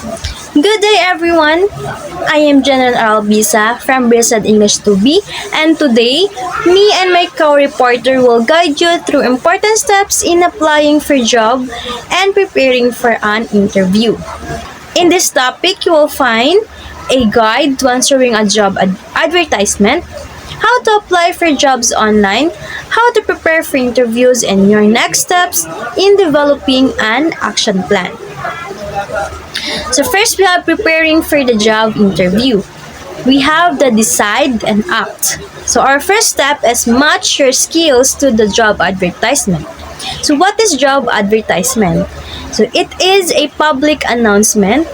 Good day, everyone. I am General Albisa from Brisad English 2B, and today, me and my co-reporter will guide you through important steps in applying for a job and preparing for an interview. In this topic, you will find a guide to answering a job advertisement, how to apply for jobs online, how to prepare for interviews, and your next steps in developing an action plan. So first we have preparing for the job interview. We have the decide and act. So our first step is match your skills to the job advertisement. So what is job advertisement? So it is a public announcement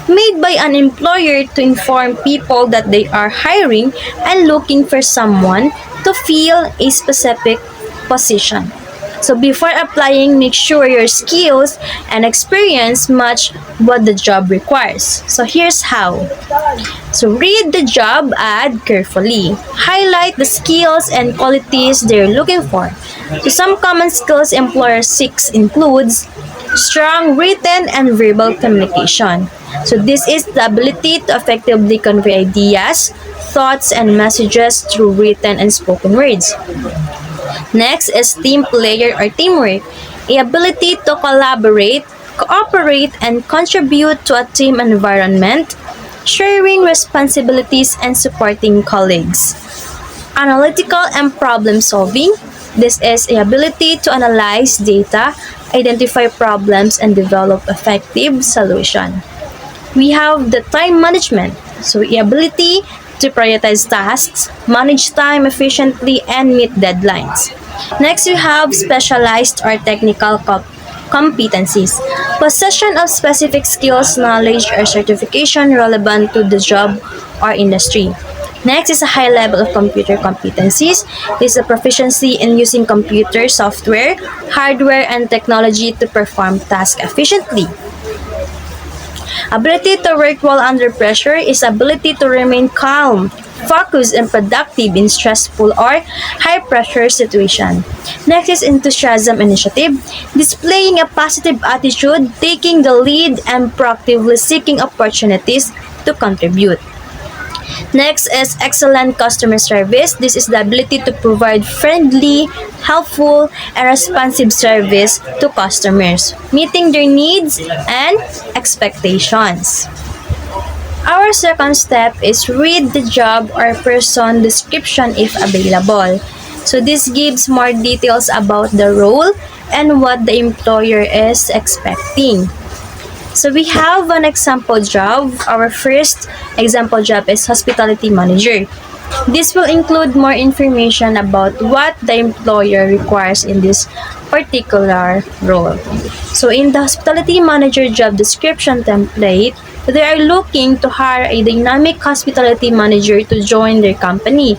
made by an employer to inform people that they are hiring and looking for someone to fill a specific position. So before applying, make sure your skills and experience match what the job requires. So here's how. So read the job ad carefully. Highlight the skills and qualities they're looking for. So some common skills employer seeks includes strong written and verbal communication. So this is the ability to effectively convey ideas, thoughts, and messages through written and spoken words. Next is team player or teamwork, a ability to collaborate, cooperate, and contribute to a team environment, sharing responsibilities and supporting colleagues. Analytical and problem solving, this is a ability to analyze data, identify problems, and develop effective solution. We have the time management, so the ability to prioritize tasks, manage time efficiently, and meet deadlines. Next, we have specialized or technical competencies, possession of specific skills, knowledge, or certification relevant to the job or industry. Next is a high level of computer competencies. This is a proficiency in using computer software, hardware, and technology to perform tasks efficiently. Ability to work well under pressure is ability to remain calm, focused, and productive in stressful or high-pressure situation. Next is enthusiasm initiative, displaying a positive attitude, taking the lead, and proactively seeking opportunities to contribute. Next is excellent customer service. This is the ability to provide friendly, helpful, and responsive service to customers, meeting their needs and expectations. Our second step is read the job or person description if available. So this gives more details about the role and what the employer is expecting. So we have an example job. Our first example job is hospitality manager. This will include more information about what the employer requires in this particular role. So in the hospitality manager job description template, they are looking to hire a dynamic hospitality manager to join their company.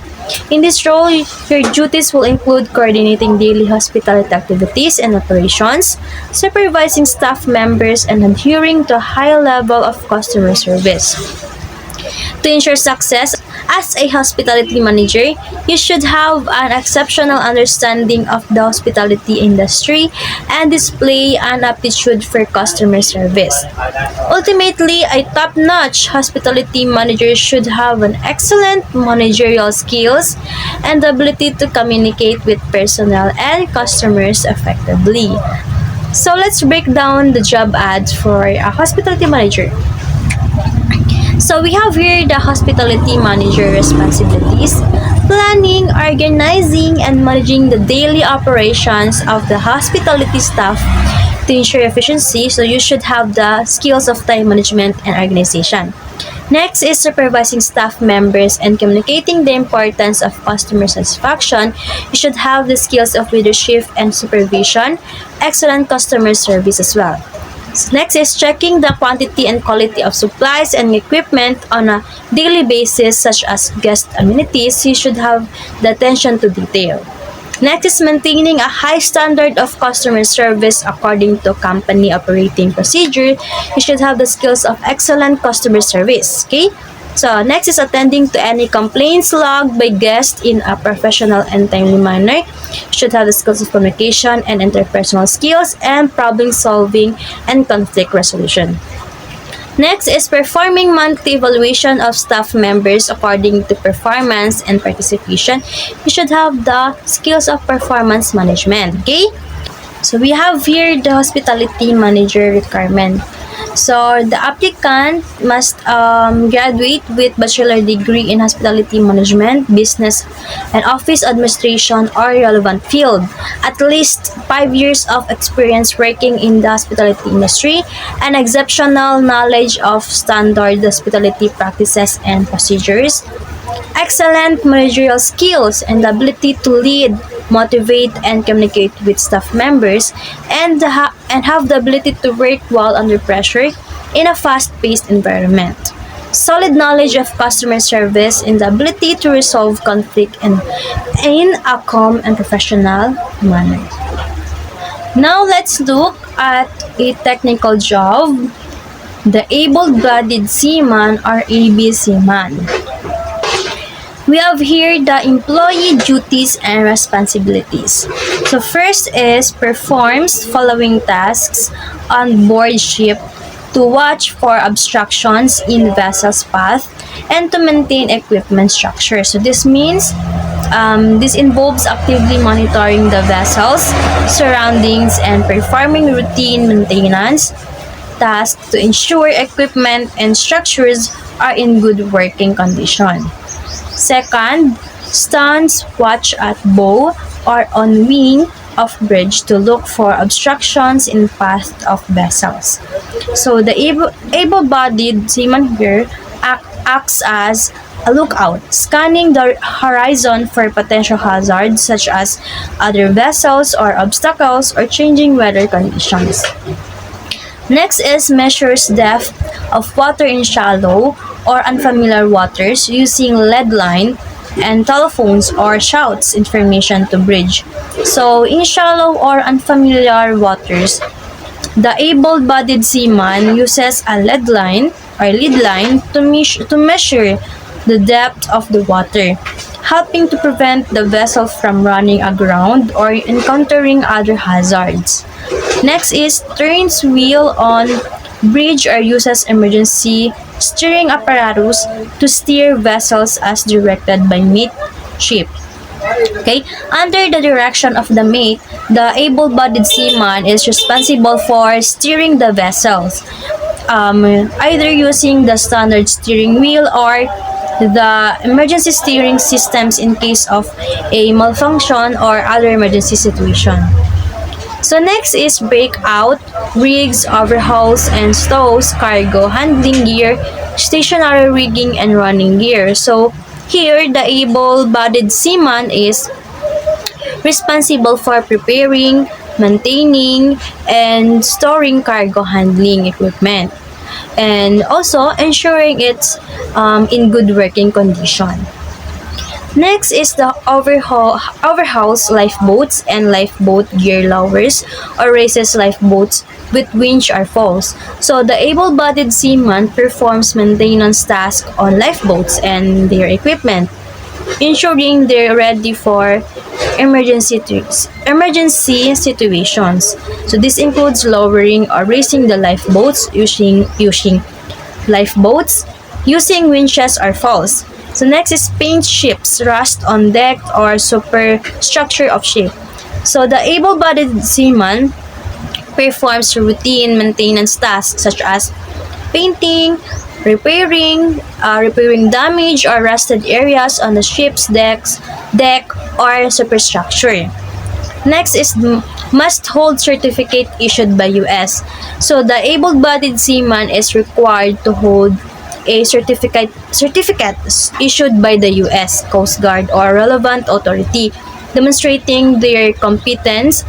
In this role, your duties will include coordinating daily hospitality activities and operations, supervising staff members, and adhering to a high level of customer service. To ensure success as a hospitality manager, you should have an exceptional understanding of the hospitality industry and display an aptitude for customer service. Ultimately, a top-notch hospitality manager should have an excellent managerial skills and the ability to communicate with personnel and customers effectively. So let's break down the job ads for a hospitality manager. So we have here the hospitality manager responsibilities, planning, organizing, and managing the daily operations of the hospitality staff to ensure efficiency. So you should have the skills of time management and organization. Next is supervising staff members and communicating the importance of customer satisfaction. You should have the skills of leadership and supervision, excellent customer service as well. Next is checking the quantity and quality of supplies and equipment on a daily basis, such as guest amenities. You should have the attention to detail. Next is maintaining a high standard of customer service according to company operating procedure. You should have the skills of excellent customer service. Okay? So next is attending to any complaints logged by guests in a professional and timely manner. You should have the skills of communication and interpersonal skills and problem solving and conflict resolution. Next is performing monthly evaluation of staff members according to performance and participation. You should have the skills of performance management. Okay? So we have here the hospitality manager requirement. So the applicant must graduate with bachelor degree in hospitality management, business, and office administration or relevant field. At least 5 years of experience working in the hospitality industry, and exceptional knowledge of standard hospitality practices and procedures. Excellent managerial skills and the ability to lead, motivate, and communicate with staff members, and have the ability to work well under pressure in a fast-paced environment. Solid knowledge of customer service and the ability to resolve conflict in a calm and professional manner. Now let's look at a technical job, the able-bodied seaman or AB seaman. We have here the employee duties and responsibilities. So first is performs following tasks on board ship to watch for obstructions in vessel's path and to maintain equipment structure. So this means this involves actively monitoring the vessel's surroundings and performing routine maintenance tasks to ensure equipment and structures are in good working condition. Second, stands watch at bow or on wing of bridge to look for obstructions in path of vessels. So the able-bodied seaman here acts as a lookout, scanning the horizon for potential hazards such as other vessels or obstacles or changing weather conditions. Next is measures depth of water in shallow or unfamiliar waters using lead line and telephones or shouts information to bridge. So in shallow or unfamiliar waters, the able-bodied seaman uses a lead line to measure the depth of the water, helping to prevent the vessel from running aground or encountering other hazards. Next is turns wheel on bridge or uses emergency steering apparatus to steer vessels as directed by mate ship. Okay, under the direction of the mate, the able-bodied seaman is responsible for steering the vessels, either using the standard steering wheel or the emergency steering systems in case of a malfunction or other emergency situation. So next is breakout, rigs, overhauls, and stows, cargo, handling gear, stationary rigging, and running gear. So here, the able-bodied seaman is responsible for preparing, maintaining, and storing cargo handling equipment, and also ensuring it's in good working condition. Next is the overhauls lifeboats and lifeboat gear lowers or raises lifeboats with winch or falls. So the able-bodied seaman performs maintenance tasks on lifeboats and their equipment, ensuring they're ready for emergency situations. So this includes lowering or raising the lifeboats using lifeboats, using winches or falls. So next is paint ships, rust on deck or superstructure of ship. So the able-bodied seaman performs routine maintenance tasks such as painting, repairing damaged or rusted areas on the ship's deck or superstructure. Next is must hold certificate issued by US. So the able-bodied seaman is required to hold a certificate issued by the US Coast Guard or relevant authority, demonstrating their competence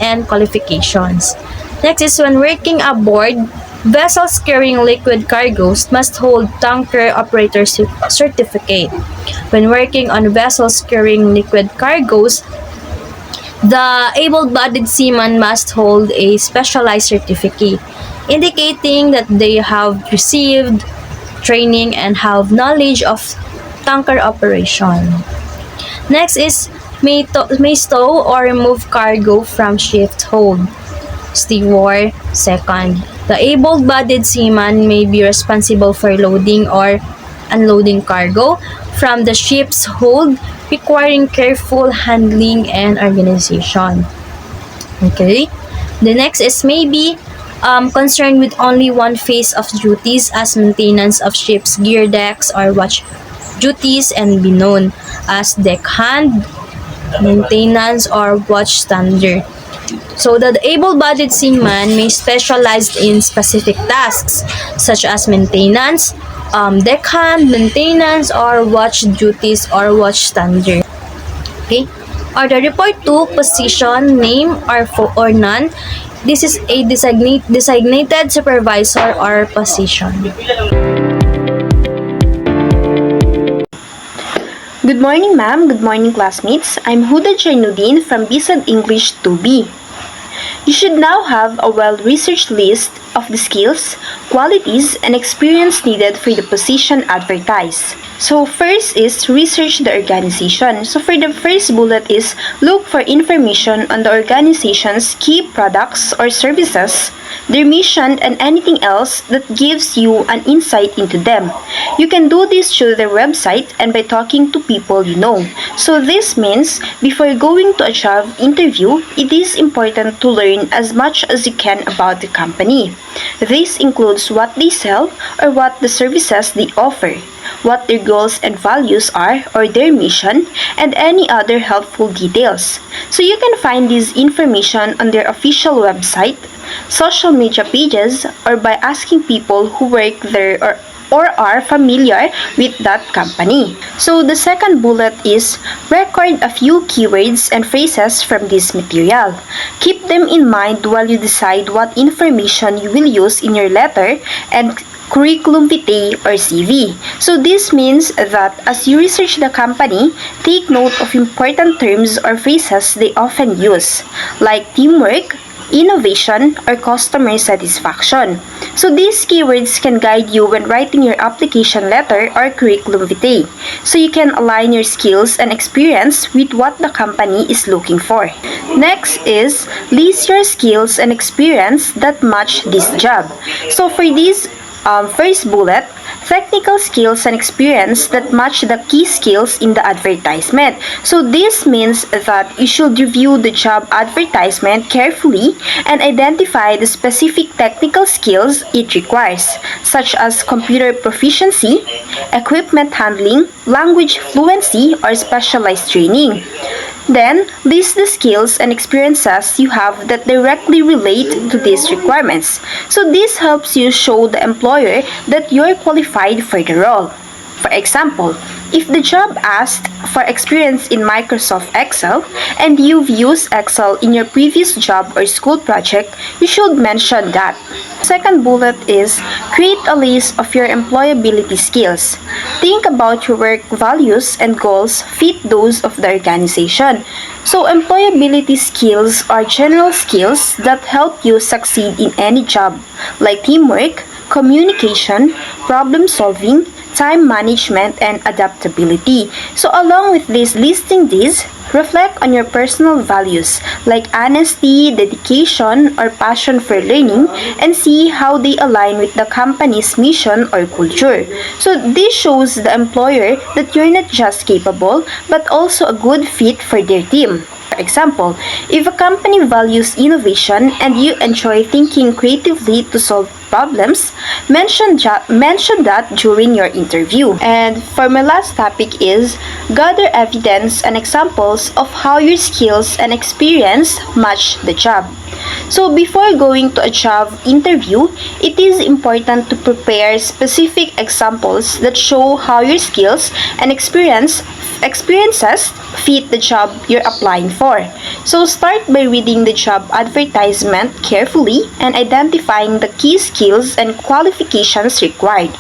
and qualifications. Next is when working aboard, vessels carrying liquid cargoes must hold tanker operator certificate. When working on vessels carrying liquid cargoes, the able-bodied seaman must hold a specialized certificate, indicating that they have received training and have knowledge of tanker operation. Next is may stow or remove cargo from ship hold. Steward, second. The able-bodied seaman may be responsible for loading or unloading cargo from the ship's hold, requiring careful handling and organization. Okay? The next is maybe concerned with only one phase of duties as maintenance of ship's gear decks or watch duties and be known as deckhand, maintenance, or watchstander. So the able-bodied seaman may specialize in specific tasks such as maintenance, deckhand, maintenance, or watch duties or watchstander. Okay? Or the report to position, name, or none. This is a designated supervisor or position. Good morning, ma'am. Good morning, classmates. I'm Huda Jainuddin from BSAD English 2B. You should now have a well-researched list of the skills, qualities, and experience needed for the position advertised. So first is research the organization. So for the first bullet is look for information on the organization's key products or services, their mission, and anything else that gives you an insight into them. You can do this through their website and by talking to people you know. So this means before going to a job interview, it is important to learn as much as you can about the company. This includes what they sell or what the services they offer, what their goals and values are or their mission, and any other helpful details. So you can find this information on their official website, social media pages, or by asking people who work there or are familiar with that company. So the second bullet is record a few keywords and phrases from this material. Keep them in mind while you decide what information you will use in your letter and curriculum vitae or CV. So this means that as you research the company, take note of important terms or phrases they often use, like teamwork, innovation, or customer satisfaction. So these keywords can guide you when writing your application letter or curriculum vitae, so you can align your skills and experience with what the company is looking for. Next is list your skills and experience that match this job. So for this first bullet, technical skills and experience that match the key skills in the advertisement. So this means that you should review the job advertisement carefully and identify the specific technical skills it requires, such as computer proficiency, equipment handling, language fluency, or specialized training. Then, list the skills and experiences you have that directly relate to these requirements. So this helps you show the employer that you're qualified for the role. For example, if the job asked for experience in Microsoft Excel and you've used Excel in your previous job or school project, you should mention that. Second bullet is create a list of your employability skills. Think about your work values and goals fit those of the organization. So employability skills are general skills that help you succeed in any job, like teamwork, communication, problem solving, time management, and adaptability. So along with this, listing these, reflect on your personal values like honesty, dedication, or passion for learning, and see how they align with the company's mission or culture. So this shows the employer that you're not just capable but also a good fit for their team. For example, if a company values innovation and you enjoy thinking creatively to solve problems, mention that during your interview. And for my last topic is gather evidence and examples of how your skills and experience match the job. So before going to a job interview, it is important to prepare specific examples that show how your skills and experiences fit the job you're applying for. So start by reading the job advertisement carefully and identifying the key skills and qualifications required.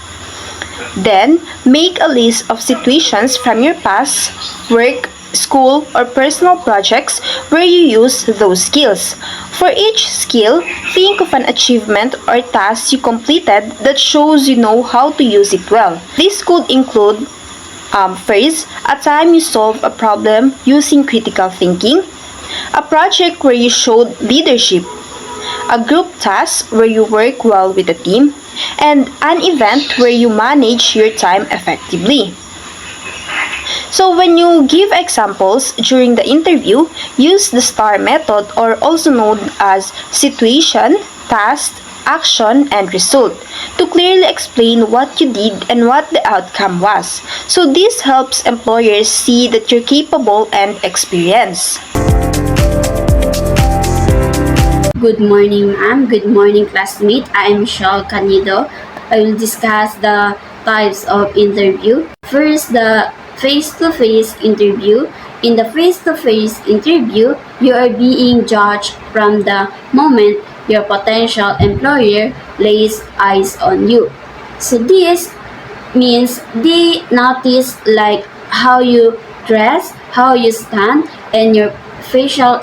Then, make a list of situations from your past, work, school, or personal projects where you use those skills. For each skill, think of an achievement or task you completed that shows you know how to use it well. This could include first, a time you solved a problem using critical thinking, a project where you showed leadership, a group task where you work well with the team, and an event where you manage your time effectively. So when you give examples during the interview, use the STAR method, or also known as situation, task, action, and result, to clearly explain what you did and what the outcome was. So this helps employers see that you're capable and experienced. Good morning, ma'am. Good morning, classmate. I am Michelle Canido. I will discuss the types of interview. First, the face-to-face interview. In the face-to-face interview, you are being judged from the moment your potential employer lays eyes on you. So this means they notice like how you dress, how you stand, and your facial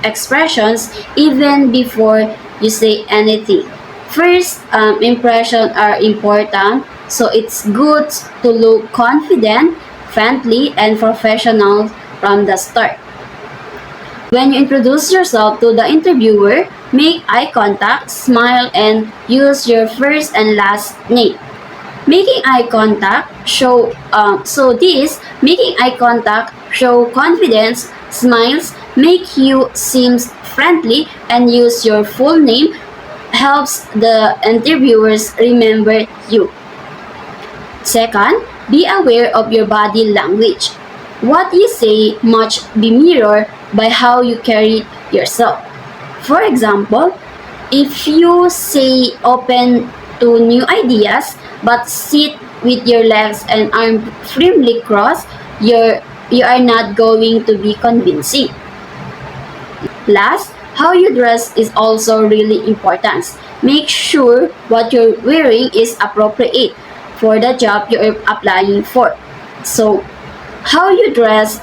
expressions even before you say anything. First, impressions are important, so it's good to look confident, friendly, and professional from the start. When you introduce yourself to the interviewer, make eye contact, smile, and use your first and last name. Making eye contact show confidence, smiles, make you seems friendly, and use your full name helps the interviewers remember you. Second, be aware of your body language. What you say must be mirrored by how you carry yourself. For example, if you say open to new ideas but sit with your legs and arms firmly crossed, you are not going to be convincing. Last, how you dress is also really important. Make sure what you're wearing is appropriate for the job you're applying for. So, how you dress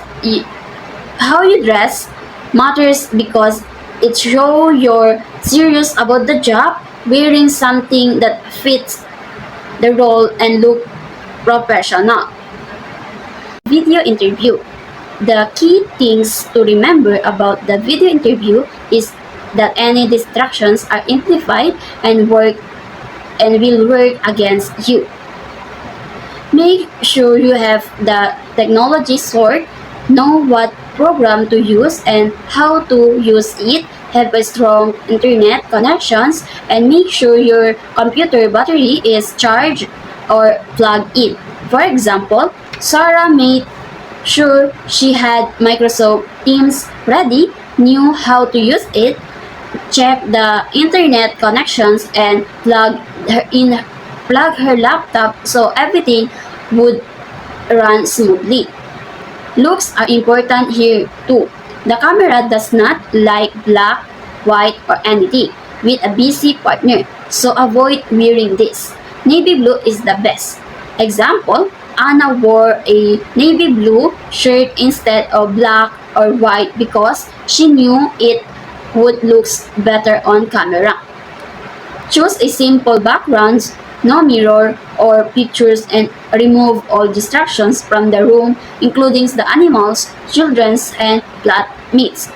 how you dress matters because it shows you're serious about the job. Wearing something that fits the role and look professional. Video interview. The key things to remember about the video interview is that any distractions are amplified and will work against you. Make sure you have the technology sort, know what program to use and how to use it, have a strong internet connections, and make sure your computer battery is charged or plugged in. For example, Sarah made sure she had Microsoft Teams ready, knew how to use it, checked the internet connections, and plug her laptop so everything would run smoothly. Looks are important here too. The camera does not like black, white, or anything with a busy partner, so avoid wearing this. Navy blue is the best. Example, Anna wore a navy blue shirt instead of black or white because she knew it would look better on camera. Choose a simple background, no mirror or pictures, and remove all distractions from the room, including the animals, children's, and flatmates.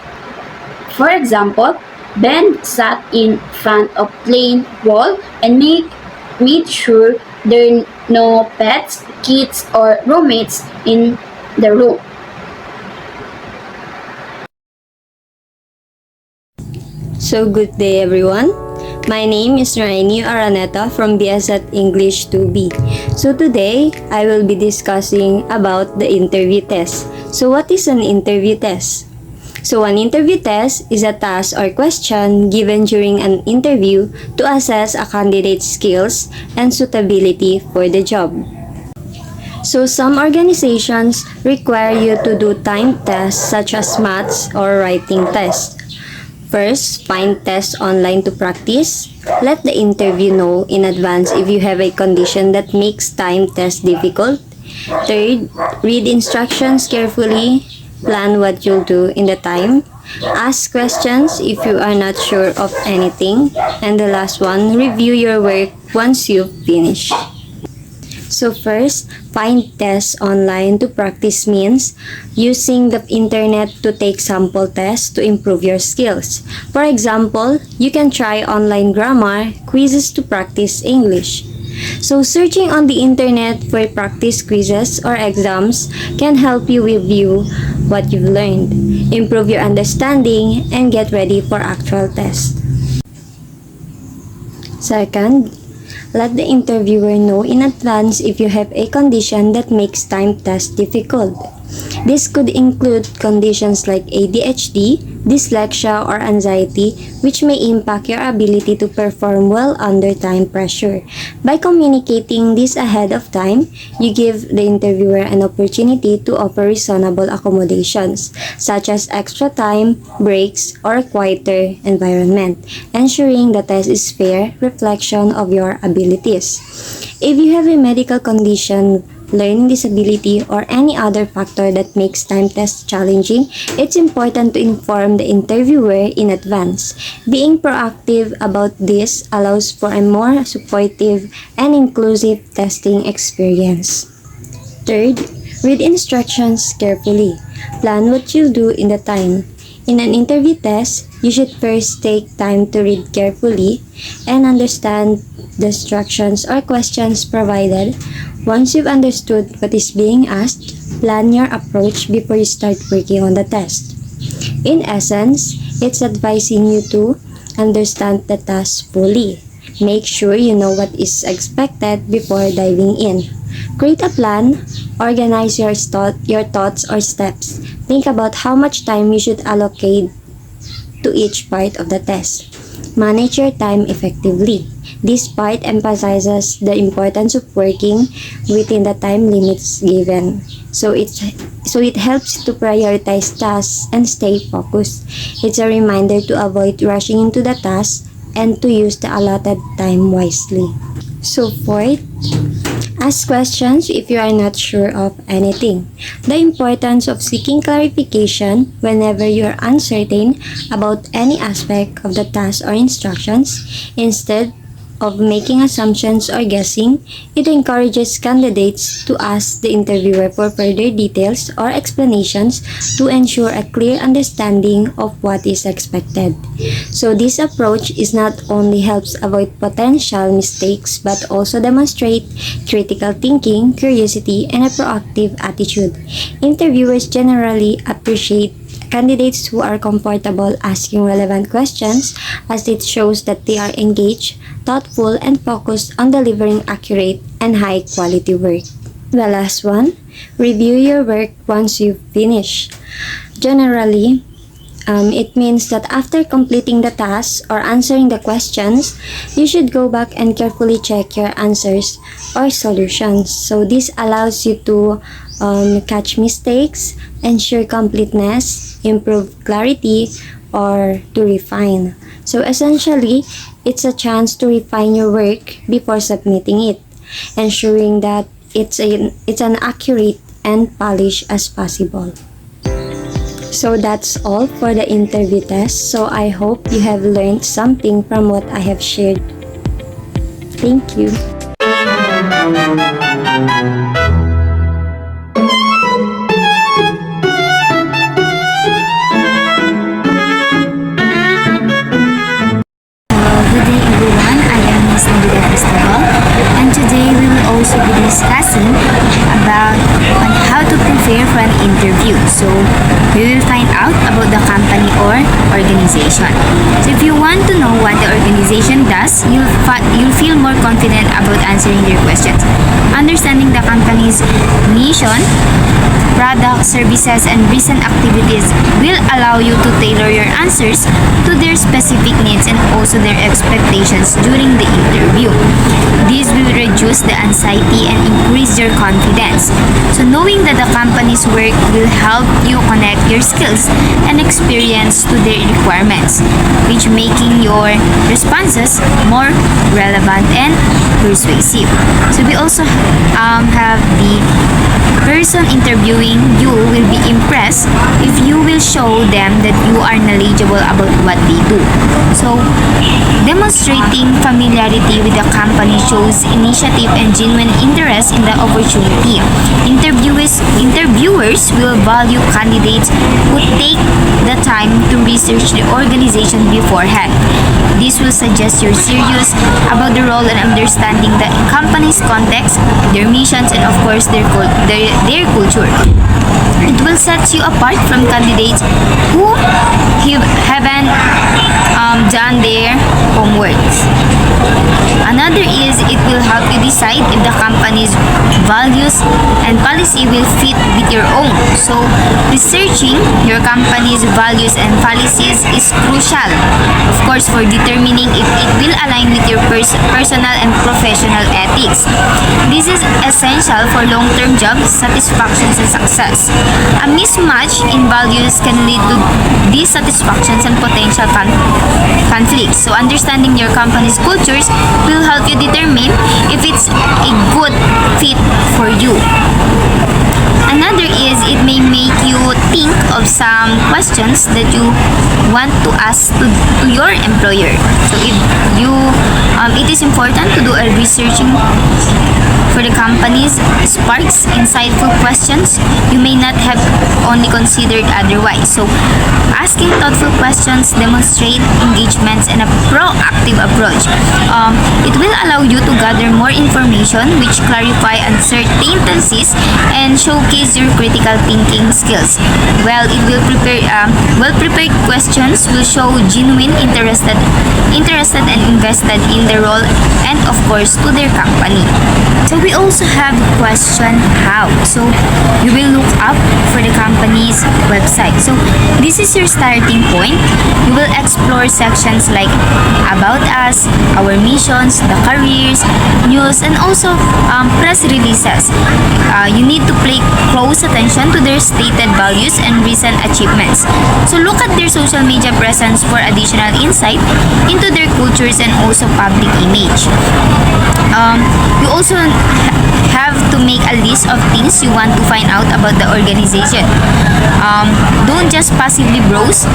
For example, Ben sat in front of plain wall and made sure there are no pets, kids, or roommates in the room. So good day everyone. My name is Rainy Araneta from BSat English 2B. So today, I will be discussing about the interview test. So what is an interview test? So an interview test is a task or question given during an interview to assess a candidate's skills and suitability for the job. So some organizations require you to do timed tests such as maths or writing tests. First, find tests online to practice. Let the interview know in advance if you have a condition that makes time test difficult. Third, read instructions carefully. Plan what you'll do in the time. Ask questions if you are not sure of anything. And the last one, review your work once you've finished. So first, find tests online to practice means using the internet to take sample tests to improve your skills. For example, you can try online grammar quizzes to practice English. So searching on the internet for practice quizzes or exams can help you review what you've learned, improve your understanding, and get ready for actual tests. Second, let the interviewer know in advance if you have a condition that makes time tests difficult. This could include conditions like ADHD, dyslexia, or anxiety, which may impact your ability to perform well under time pressure. By communicating this ahead of time, you give the interviewer an opportunity to offer reasonable accommodations, such as extra time, breaks, or a quieter environment, ensuring the test is fair reflection of your abilities. If you have a medical condition, learning disability, or any other factor that makes time tests challenging, it's important to inform the interviewer in advance. Being proactive about this allows for a more supportive and inclusive testing experience. Third, read instructions carefully. Plan what you'll do in the time. In an interview test, you should first take time to read carefully and understand the instructions or questions provided. Once you've understood what is being asked, plan your approach before you start working on the test. In essence, it's advising you to understand the task fully. Make sure you know what is expected before diving in. Create a plan, organize your thoughts or steps. Think about how much time you should allocate to each part of the test. Manage your time effectively. This part emphasizes the importance of working within the time limits given. So it helps to prioritize tasks and stay focused. It's a reminder to avoid rushing into the task and to use the allotted time wisely. So fourth, ask questions if you are not sure of anything. The importance of seeking clarification whenever you are uncertain about any aspect of the task or instructions. Instead of making assumptions or guessing, it encourages candidates to ask the interviewer for further details or explanations to ensure a clear understanding of what is expected. So this approach is not only helps avoid potential mistakes but also demonstrate critical thinking, curiosity, and a proactive attitude. Interviewers generally appreciate candidates who are comfortable asking relevant questions, as it shows that they are engaged, thoughtful, and focused on delivering accurate and high-quality work. The last one, review your work once you finish. Generally, it means that after completing the tasks or answering the questions, you should go back and carefully check your answers or solutions. So this allows you to catch mistakes, ensure completeness, improve clarity, or to refine. So essentially, it's a chance to refine your work before submitting it, ensuring that it's an accurate and polished as possible. So that's all for the interview test. So I hope you have learned something from what I have shared. Thank you. Good day everyone, I am Ms. Nabila Cristobal, and today we will also be discussing about on how to prepare for an interview. So we will find out about the company or organization. So if you want to know what the organization does, you'll feel more confident about answering their questions. Understanding the company's mission, products, services, and recent activities will allow you to tailor your answers to their specific needs and also their expectations during the interview. This will reduce the anxiety and increase your confidence. So knowing that the company's work will help you connect your skills and experience to their requirements, which making your responses more relevant and persuasive. So we also have the person interviewing you will be impressed if you will show them that you are knowledgeable about what they do. So, demonstrating familiarity with the company shows initiative and genuine interest in the opportunity. Interviewers will value candidates who take the time to research the organization beforehand. This will suggest you're serious about the role and understanding the company's context, their missions, and of course their culture. It will set you apart from candidates who haven't done their homework. Another is it will help you decide if the company's values and policy will fit with your own. So, researching your company's values and policies is crucial, of course, for determining if it will align with your personal and professional ethics. This is essential for long-term job satisfaction and success. A mismatch in values can lead to dissatisfactions and potential conflicts. So, understanding your company's cultures will help you determine if it's a good fit for you. Another is it may make you think of some questions that you want to ask to your employer. So if you, it is important to do a researching for the company's sparks insightful questions you may not have only considered otherwise. So asking thoughtful questions demonstrate engagements and a proactive approach. It will allow you to gather more information which clarify uncertainties and showcase your critical thinking skills. Well, it will well-prepared questions will show genuine interested and invested in the role and of course to their company. So we also have the question how. So you will look up for the company's website. So this is your starting point. You will explore sections like about us, our missions, the careers, news, and also press releases. You need to pay close attention to their stated values and recent achievements. So look at their social media presence for additional insight into their cultures and also public image. You also have to make a list of things you want to find out about the organization. Don't just passively browse.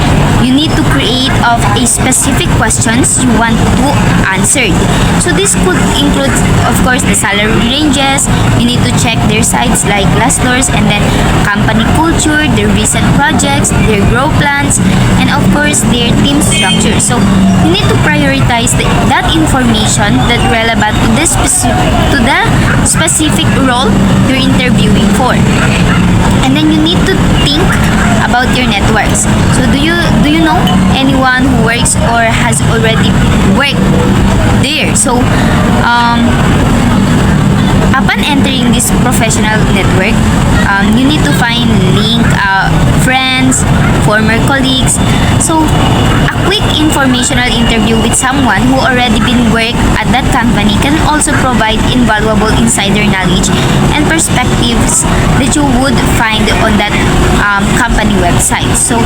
You need to create a specific questions you want to answer. So this could include, of course, the salary ranges. You need to check their sites like Glassdoor and then company culture, their recent projects, their growth plans, and of course their team structure. So you need to prioritize that information that relevant to the specific role you're interviewing for. And then you need to think about your networks. So do you know anyone who works or has already worked there? So upon entering this professional network, you need to find friends, former colleagues. So a quick informational interview with someone who already been work at that company can also provide invaluable insider knowledge and perspectives that you would find on that company website. So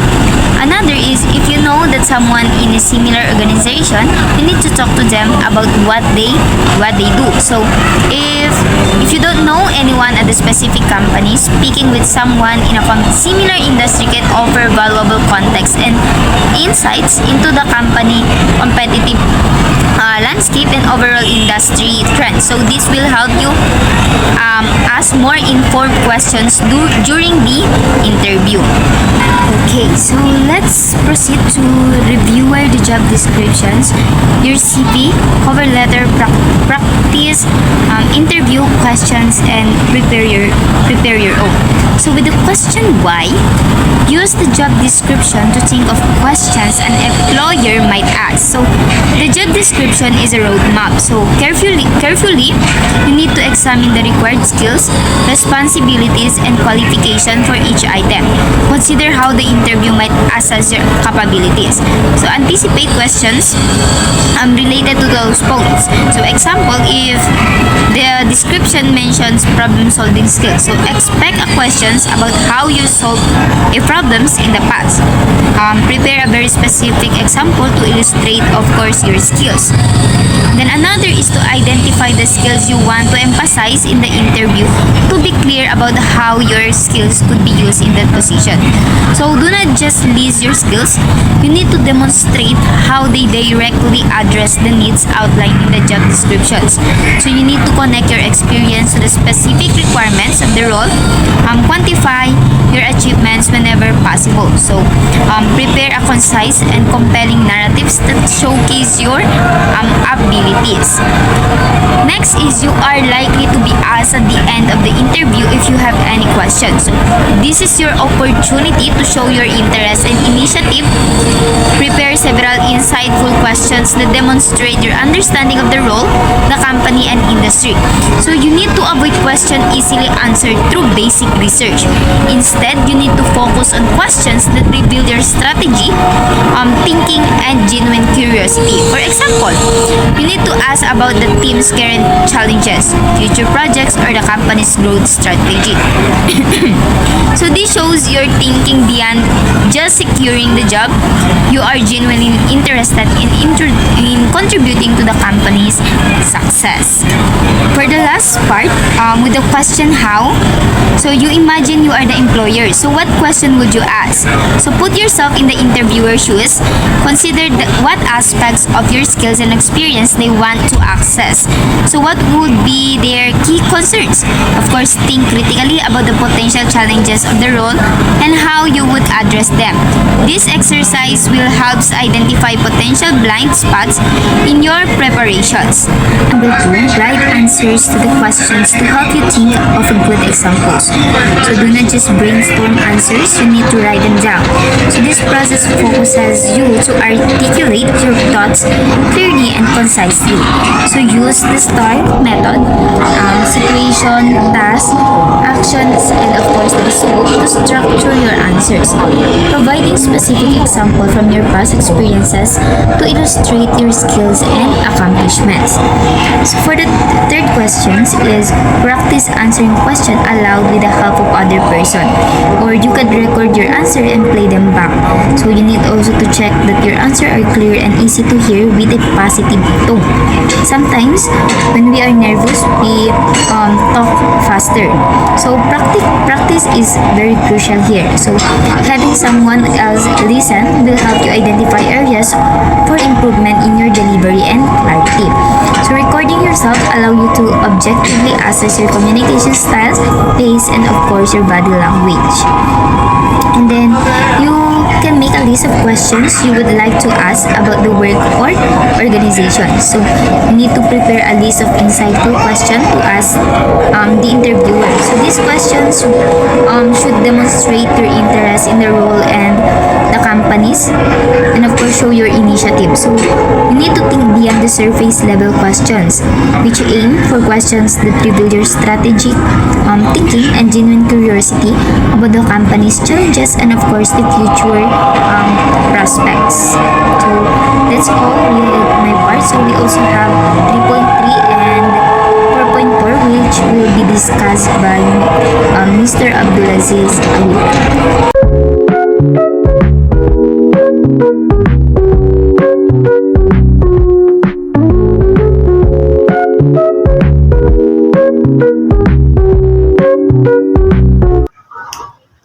another is if you know that someone in a similar organization, you need to talk to them about what they do. So if you don't know anyone at the specific company, speaking with someone in a similar industry can offer valuable context and insights into the company competitive landscape and overall industry trends. So this will help you ask more informed questions during the interview. Okay, so let's proceed to review the job descriptions, your CV, cover letter, practice, interview questions, and prepare your own. So with the question why, use the job description to think of questions an employer might ask. So the job description is a roadmap. So carefully, you need to examine the required skills, responsibilities, and qualification for each item. Consider how the interview might assess your capabilities. So anticipate questions related to those points. So example, if the description mentions problem-solving skills. So expect questions about how you solve a problems in the past. Prepare a very specific example to illustrate, of course, your skills. Then another is to identify the skills you want to emphasize in the interview to be clear about how your skills could be used in that position. So do not just list your skills, you need to demonstrate how they directly address the needs outlined in the job descriptions. So you need to connect your experience to the specific requirements of the role, quantify your achievements whenever possible. So prepare a concise and compelling narratives that showcase your abilities. Next is you are likely to be asked at the end of the interview if you have any questions. So this is your opportunity to show your interest and initiative. Prepare several insightful questions that demonstrate your understanding of the role, the company, and industry. So you need to avoid questions easily answered through basic research. Instead, you need to focus on questions that reveal your strategy, thinking, and genuine curiosity. For example, you need to ask about the team's current challenges, future projects, or the company's growth strategy. So this shows you're thinking beyond just securing the job. You are genuinely interested in contributing to the company's success. For the last part, with the question how, so you imagine you are the employer. So what question would you ask? So put yourself in the interviewer's shoes. Consider what aspects of your skills and experience they want to access. So what would be their key concerns? Of course, think critically about the potential challenges of the role and how you would address them. This exercise will help identify potential blind spots in your preparations. Number 2, write answers to the questions to help you think of a good examples. So do not just brainstorm answers, you need to write them down. So this process focuses you to articulate your thoughts clearly and concisely. So use the STAR method, situation, task, actions, and of course the scope to structure your answers. Providing specific example from your past experiences to illustrate your skills and accomplishments. So for the third questions is practice answering question aloud with the help of other person, or you could record your answer and play them back. So you need also to check that your answer are clear and easy to hear with a positive tone. Sometimes when we are nervous, we talk faster. So practice is very crucial here. So having someone else listen will help you identify areas for improvement in your delivery and clarity. So recording yourself allow you to objectively assess your communication styles, pace, and of course your body language. And then you can make a list of questions you would like to ask about the work or organization. So you need to prepare a list of insightful questions to ask the interviewer. So these questions should demonstrate your interest in the role and the companies, and of course show your initiative. So you need to think beyond the surface level questions, which aim for questions that reveal your strategic thinking and genuine curiosity about the company's challenges and of course the future prospects. So that's all with my part. So we also have 3.3 and 4.4, which will be discussed by Mr. Abdulaziz Awil.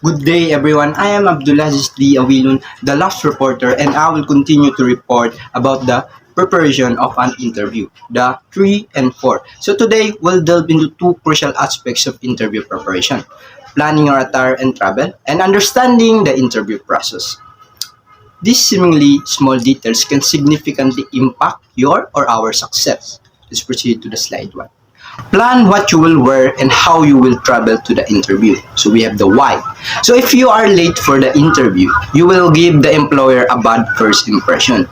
Good day everyone, I am Abdulaziz D. Awilun, the last reporter, and I will continue to report about the preparation of an interview, the 3 and 4. So today, we'll delve into two crucial aspects of interview preparation: planning your attire and travel, and understanding the interview process. These seemingly small details can significantly impact your or our success. Let's proceed to the slide 1. Plan what you will wear and how you will travel to the interview. So we have the why. So if you are late for the interview, you will give the employer a bad first impression.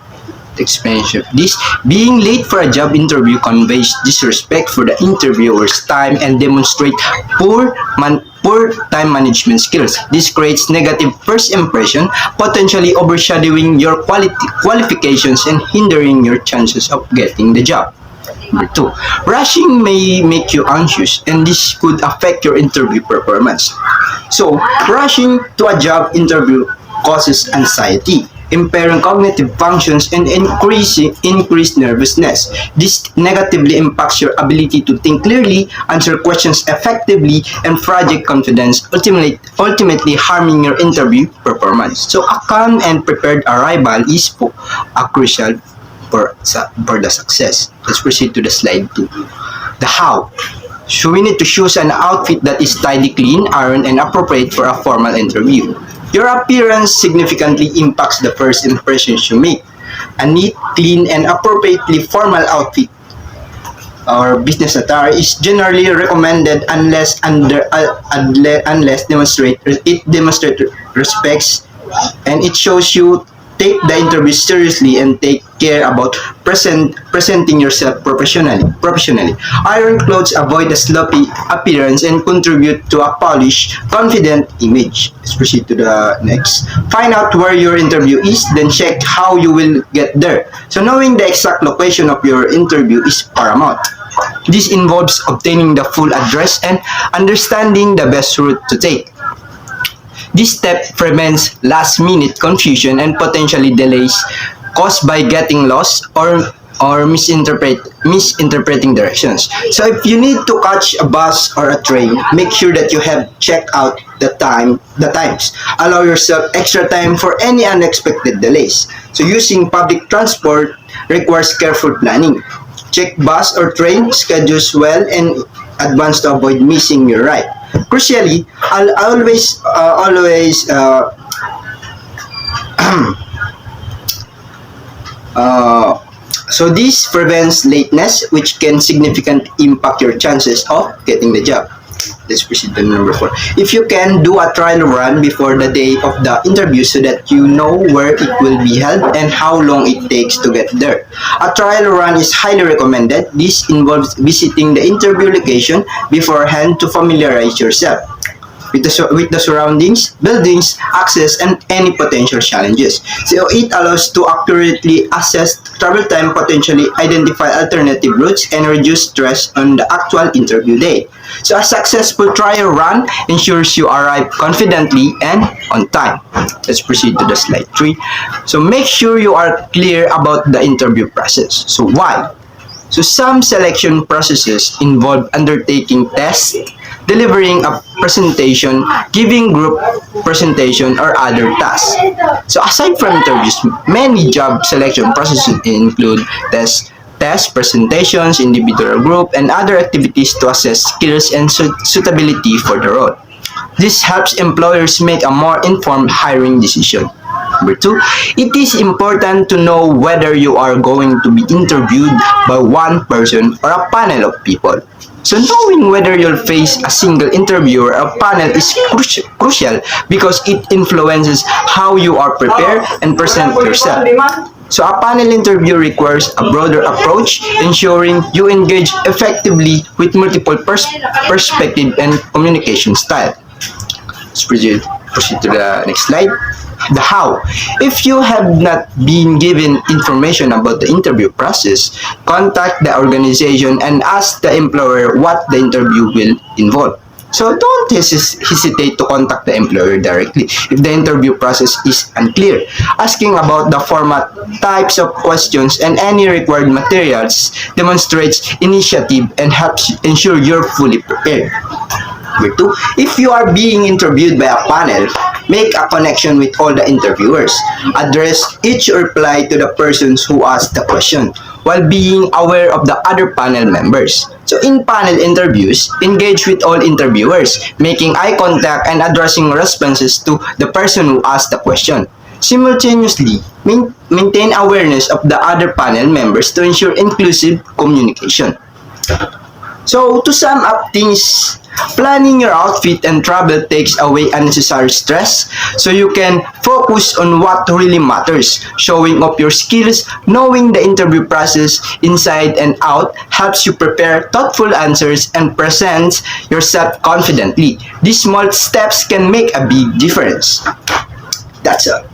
The explanation of this: being late for a job interview conveys disrespect for the interviewer's time and demonstrate poor time management skills. This creates negative first impression, potentially overshadowing your qualifications and hindering your chances of getting the job. Number 2, rushing may make you anxious and this could affect your interview performance. So, rushing to a job interview causes anxiety, impairing cognitive functions and increased nervousness. This negatively impacts your ability to think clearly, answer questions effectively, and fragile confidence, ultimately harming your interview performance. So a calm and prepared arrival is crucial for the success. Let's proceed to the slide 2. The how. So we need to choose an outfit that is tidy, clean, ironed, and appropriate for a formal interview. Your appearance significantly impacts the first impressions you make. A neat, clean, and appropriately formal outfit or business attire is generally recommended unless it demonstrates respects and it shows you take the interview seriously and take care about presenting yourself professionally. Iron clothes avoid a sloppy appearance and contribute to a polished, confident image. Let's proceed to the next. Find out where your interview is, then check how you will get there. So knowing the exact location of your interview is paramount. This involves obtaining the full address and understanding the best route to take. This step prevents last-minute confusion and potentially delays caused by getting lost or misinterpreting directions. So if you need to catch a bus or a train, make sure that you have checked out the times. Allow yourself extra time for any unexpected delays. So using public transport requires careful planning. Check bus or train schedules well in advance to avoid missing your ride. Crucially, I'll always so this prevents lateness, which can significantly impact your chances of getting the job. Let's proceed to number 4. If you can, do a trial run before the day of the interview so that you know where it will be held and how long it takes to get there. A trial run is highly recommended. This involves visiting the interview location beforehand to familiarize yourself with the surroundings, buildings, access, and any potential challenges. So it allows to accurately assess travel time, potentially identify alternative routes, and reduce stress on the actual interview day. So a successful trial run ensures you arrive confidently and on time. Let's proceed to the slide 3. So make sure you are clear about the interview process. So why? So some selection processes involve undertaking tests, delivering a presentation, giving group presentation, or other tasks. So aside from interviews, many job selection processes include tests, presentations, individual group, and other activities to assess skills and suitability for the role. This helps employers make a more informed hiring decision. Number 2, it is important to know whether you are going to be interviewed by one person or a panel of people. So knowing whether you'll face a single interview or a panel is crucial because it influences how you are prepared and present yourself. So a panel interview requires a broader approach, ensuring you engage effectively with multiple perspectives and communication style. Let's proceed to the next slide. The how. If you have not been given information about the interview process, contact the organization and ask the employer what the interview will involve. So don't hesitate to contact the employer directly if the interview process is unclear. Asking about the format, types of questions, and any required materials demonstrates initiative and helps ensure you're fully prepared. Number 2, if you are being interviewed by a panel, make a connection with all the interviewers. Address each reply to the persons who asked the question, while being aware of the other panel members. So in panel interviews, engage with all interviewers, making eye contact and addressing responses to the person who asked the question. Simultaneously, maintain awareness of the other panel members to ensure inclusive communication. So to sum up things, planning your outfit and travel takes away unnecessary stress so you can focus on what really matters. Showing off your skills, knowing the interview process inside and out helps you prepare thoughtful answers and present yourself confidently. These small steps can make a big difference. That's all.